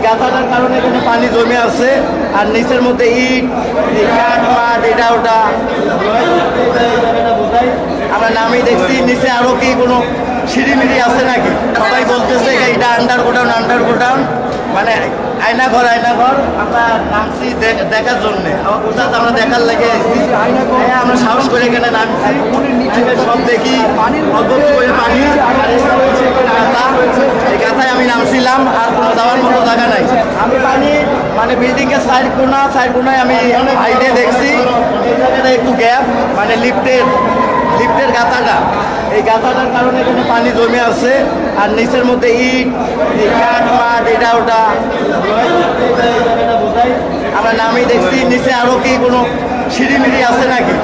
গাছাটার কারণে এখানে পানি জমে আছে, আর নিচের মধ্যে ইট, কাঠ মাঠ এটা ওটা বোঝাই। আমরা নামেই দেখছি নিচে আরো কি কোনো সিঁড়িমিড়ি আছে নাকি। সবাই বলতেছে এটা আন্ডার গোডাউন, মানে আয়নাঘর আমরা নামছি দেখার জন্যে। আমরা দেখার লেগে এসেছি, আমরা সাহস করে এখানে নামছি, সব দেখি অদ্ভুত করে পানি। এই গাথায় আমি নামছিলাম, আর কোনো যাওয়ার মতো জায়গা নাই। আমি পানি মানে বিল্ডিং এর সাইড কোনায় আমি হাইটে দেখছি এই জায়গাটা একটু গ্যাপ, মানে লিফটের গাথাটা, এই গাথাটার কারণে এখানে পানি জমে আছে, আর নিচের মধ্যে ইট, কাঠ মাঠ এটা ওটা বোঝাই। আমরা নামেই দেখছি নিচে আরো কি কোনো সিঁড়িমিড়ি আছে নাকি।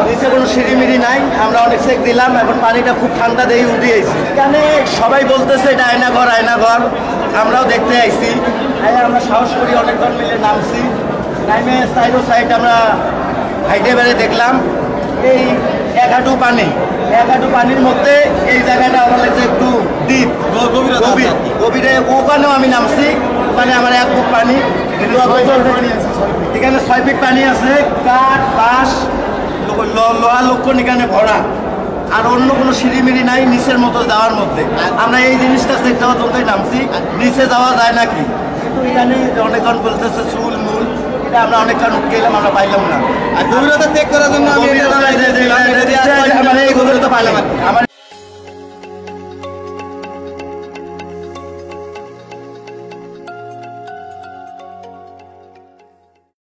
নিচে কোনো সিঁড়িমিড়ি নাই। আমরা অনেক চেক দিলাম, এখন পানিটা খুব ঠান্ডা দিয়ে উঠিয়েছি। এখানে সবাই বলতেছে এটা আয়নাঘর, আমরাও দেখতে আইছি। আমরা সাহস করি অনেকজন মিলে নামছি, নামে সাইড আমরা হাইটে বেড়ে দেখলাম এই এক হাঁটু পানির মধ্যে এই জায়গাটা আমার লাগছে একটু ডিপ, গভীরে। ওখানেও আমি নামছি, ওখানে আমার 1 ফুট পানি, কিন্তু এখানে 6 ফিট পানি আছে। কাঠ বাঁশ লোহা লক্ষণ এখানে ভরা, আর অন্য কোনো সিঁড়িমিড়ি নাই নিচের মতো যাওয়ার মধ্যে। আমরা এই জিনিসটা চেক দেওয়ার জন্যই নামছি, নিচে যাওয়া যায় নাকি। কিন্তু এখানে অনেকজন বলতেছে চুল মূল, এটা আমরা অনেকক্ষণ উঠে গেলাম, আমরা পাইলাম না। আর গভীরতা চেক করার জন্য আমার